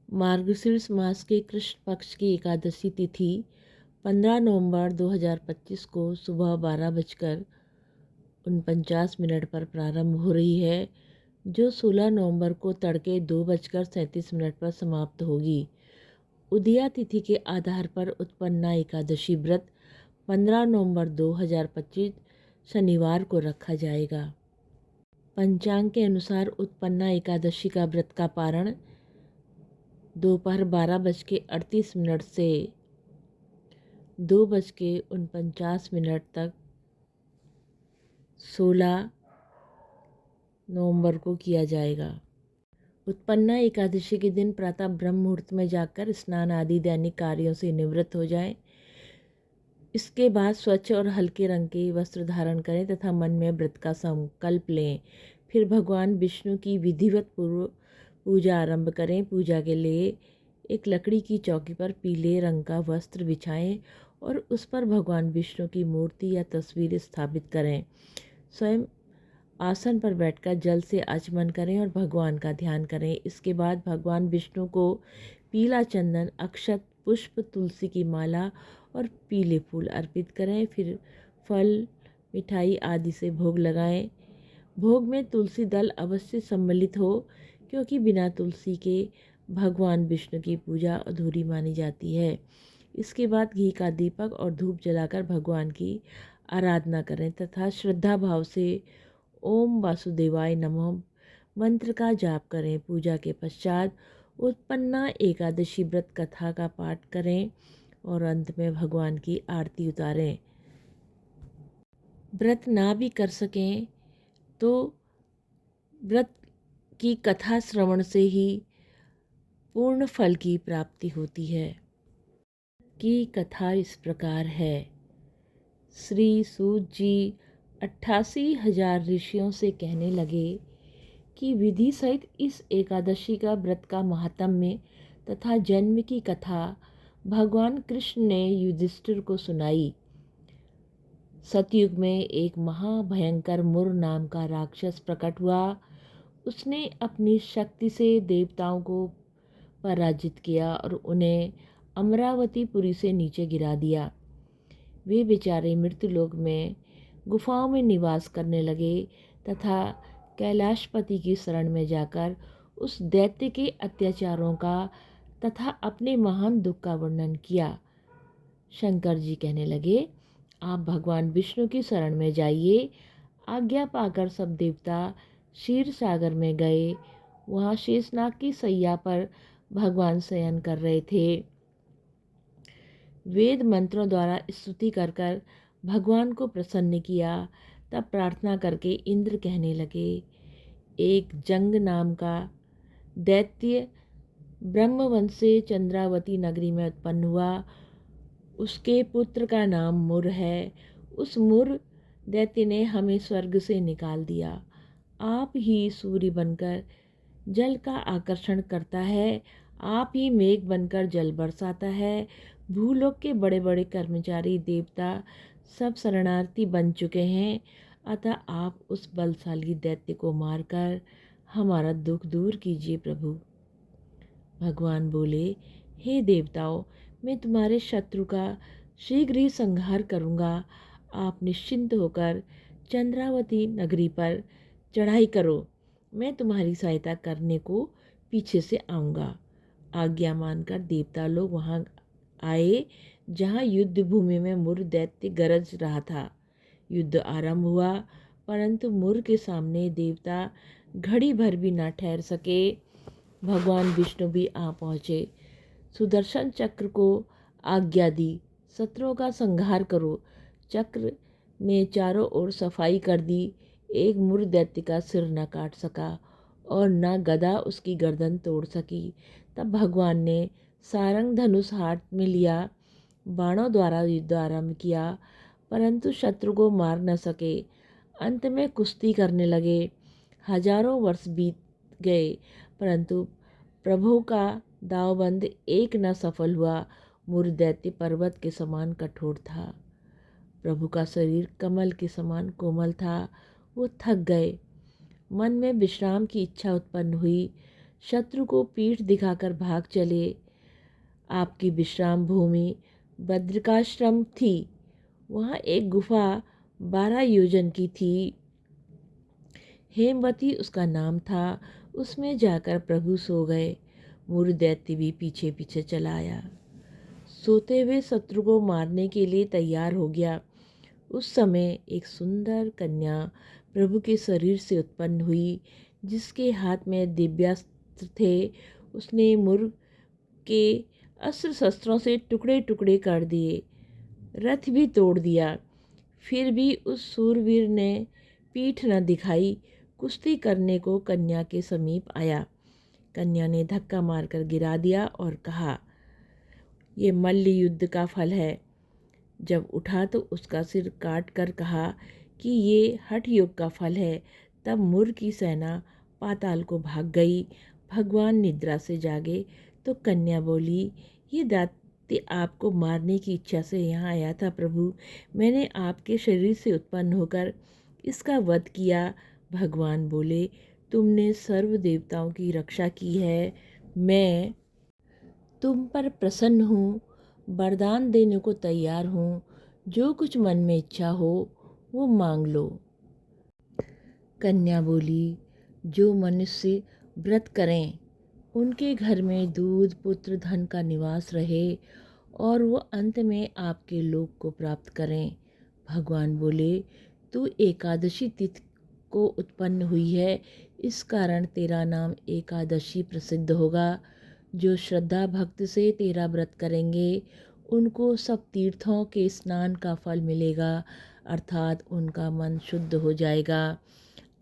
मार्गशीर्ष मास के कृष्ण पक्ष की एकादशी तिथि 15 नवंबर 2025 को सुबह 12:49 पर प्रारंभ हो रही है, जो 16 नवंबर को तड़के 2:37 पर समाप्त होगी। उदया तिथि के आधार पर उत्पन्ना एकादशी व्रत 15 नवंबर 2025 शनिवार को रखा जाएगा। पंचांग के अनुसार उत्पन्ना एकादशी का व्रत का पारण दोपहर 12:38 से 2:49 तक 16 नवंबर को किया जाएगा। उत्पन्ना एकादशी के दिन प्रातः ब्रह्म मुहूर्त में जाकर स्नान आदि दैनिक कार्यों से निवृत्त हो जाएं। इसके बाद स्वच्छ और हल्के रंग के वस्त्र धारण करें तथा मन में व्रत का संकल्प लें। फिर भगवान विष्णु की विधिवत पूर्व पूजा आरंभ करें। पूजा के लिए एक लकड़ी की चौकी पर पीले रंग का वस्त्र बिछाएं और उस पर भगवान विष्णु की मूर्ति या तस्वीर स्थापित करें। स्वयं आसन पर बैठकर जल से आचमन करें और भगवान का ध्यान करें। इसके बाद भगवान विष्णु को पीला चंदन, अक्षत, पुष्प, तुलसी की माला और पीले फूल अर्पित करें। फिर फल, मिठाई आदि से भोग लगाएं। भोग में तुलसी दल अवश्य सम्मिलित हो, क्योंकि बिना तुलसी के भगवान विष्णु की पूजा अधूरी मानी जाती है। इसके बाद घी का दीपक और धूप जलाकर भगवान की आराधना करें तथा श्रद्धा भाव से ओम वासुदेवाय नमः मंत्र का जाप करें। पूजा के पश्चात उत्पन्ना एकादशी व्रत कथा का पाठ करें और अंत में भगवान की आरती उतारें। व्रत ना भी कर सकें तो व्रत की कथा श्रवण से ही पूर्ण फल की प्राप्ति होती है। की कथा इस प्रकार है। श्री सूत जी 88,000 ऋषियों से कहने लगे कि विधि सहित इस एकादशी का व्रत का महात्म्य तथा जन्म की कथा भगवान कृष्ण ने युधिष्ठिर को सुनाई। सतयुग में एक महाभयंकर मुर नाम का राक्षस प्रकट हुआ। उसने अपनी शक्ति से देवताओं को पराजित किया और उन्हें अमरावतीपुरी से नीचे गिरा दिया। वे बेचारे मृत्युलोक में गुफाओं में निवास करने लगे तथा कैलाशपति की शरण में जाकर उस दैत्य के अत्याचारों का तथा अपने महान दुख का वर्णन किया। शंकर जी कहने लगे, आप भगवान विष्णु की शरण में जाइए। आज्ञा पाकर सब देवता क्षीर सागर में गए। वहाँ शेषनाग की सैया पर भगवान शयन कर रहे थे। वेद मंत्रों द्वारा स्तुति कर कर भगवान को प्रसन्न किया। तब प्रार्थना करके इंद्र कहने लगे, एक जंग नाम का दैत्य ब्रह्मवंश से चंद्रावती नगरी में उत्पन्न हुआ। उसके पुत्र का नाम मुर है। उस मुर दैत्य ने हमें स्वर्ग से निकाल दिया। आप ही सूर्य बनकर जल का आकर्षण करता है। आप ही मेघ बनकर जल बरसाता है। भूलोक के बड़े बड़े कर्मचारी देवता सब शरणार्थी बन चुके हैं। अतः आप उस बलशाली दैत्य को मारकर हमारा दुख दूर कीजिए प्रभु। भगवान बोले, हे देवताओं, मैं तुम्हारे शत्रु का शीघ्र ही संहार करूँगा। आप निश्चिंत होकर चंद्रावती नगरी पर चढ़ाई करो। मैं तुम्हारी सहायता करने को पीछे से आऊँगा। आज्ञा मानकर देवता लोग वहाँ आए जहाँ युद्ध भूमि में मुर दैत्य गरज रहा था। युद्ध आरंभ हुआ, परंतु मुर के सामने देवता घड़ी भर भी न ठहर सके। भगवान विष्णु भी आ पहुँचे। सुदर्शन चक्र को आज्ञा दी, शत्रुओं का संहार करो। चक्र ने चारों ओर सफाई कर दी। एक मुर दैत्य का सिर न काट सका और न गदा उसकी गर्दन तोड़ सकी। तब भगवान ने सारंग धनुष हाथ में लिया, बाणों द्वारा युद्ध आरंभ किया, परंतु शत्रु को मार न सके। अंत में कुश्ती करने लगे। हजारों वर्ष बीत गए, परंतु प्रभु का दावबंद एक न सफल हुआ। मुर दैत्य पर्वत के समान कठोर था। प्रभु का शरीर कमल के समान कोमल था। वो थक गए। मन में विश्राम की इच्छा उत्पन्न हुई। शत्रु को पीठ दिखाकर भाग चले। आपकी विश्राम भूमि बद्रिकाश्रम थी। वहाँ एक गुफा 12 योजन की थी। हेमवती उसका नाम था। उसमें जाकर प्रभु सो गए। मूर दैत्य भी पीछे पीछे चला आया। सोते हुए शत्रु को मारने के लिए तैयार हो गया। उस समय एक सुंदर कन्या प्रभु के शरीर से उत्पन्न हुई, जिसके हाथ में दिव्यास्त्र थे। उसने मुर के अस्त्र शस्त्रों से टुकड़े टुकड़े कर दिए, रथ भी तोड़ दिया। फिर भी उस सूरवीर ने पीठ न दिखाई। कुश्ती करने को कन्या के समीप आया। कन्या ने धक्का मारकर गिरा दिया और कहा, ये मल्ल युद्ध का फल है। जब उठा तो उसका सिर काट कर कहा कि ये हठ योग का फल है। तब मुर की सेना पाताल को भाग गई। भगवान निद्रा से जागे तो कन्या बोली, ये दैत्य आपको मारने की इच्छा से यहाँ आया था प्रभु। मैंने आपके शरीर से उत्पन्न होकर इसका वध किया। भगवान बोले, तुमने सर्व देवताओं की रक्षा की है। मैं तुम पर प्रसन्न हूँ, वरदान देने को तैयार हूँ। जो कुछ मन में इच्छा हो वो मांग लो। कन्या बोली, जो मनुष्य व्रत करें उनके घर में दूध पुत्र धन का निवास रहे और वो अंत में आपके लोक को प्राप्त करें। भगवान बोले, तू एकादशी तिथि को उत्पन्न हुई है, इस कारण तेरा नाम एकादशी प्रसिद्ध होगा। जो श्रद्धा भक्ति से तेरा व्रत करेंगे उनको सब तीर्थों के स्नान का फल मिलेगा, अर्थात उनका मन शुद्ध हो जाएगा।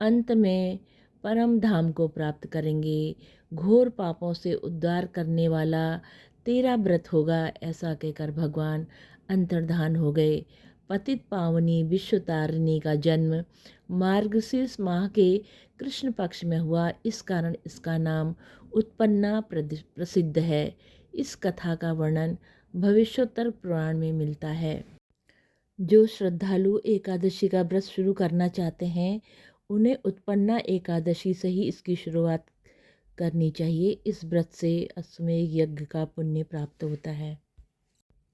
अंत में परम धाम को प्राप्त करेंगे। घोर पापों से उद्धार करने वाला तेरा व्रत होगा। ऐसा कहकर भगवान अंतर्धान हो गए। पतित पावनी विश्वतारिणी का जन्म मार्गशीर्ष माह के कृष्ण पक्ष में हुआ। इस कारण इसका नाम उत्पन्ना प्रसिद्ध है। इस कथा का वर्णन भविष्योत्तर पुराण में मिलता है। जो श्रद्धालु एकादशी का व्रत शुरू करना चाहते हैं उन्हें उत्पन्ना एकादशी से ही इसकी शुरुआत करनी चाहिए। इस व्रत से अश्वमेध यज्ञ का पुण्य प्राप्त होता है।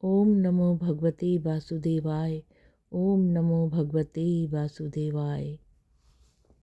ओम नमो भगवते वासुदेवाय। ओम नमो भगवते वासुदेवाय।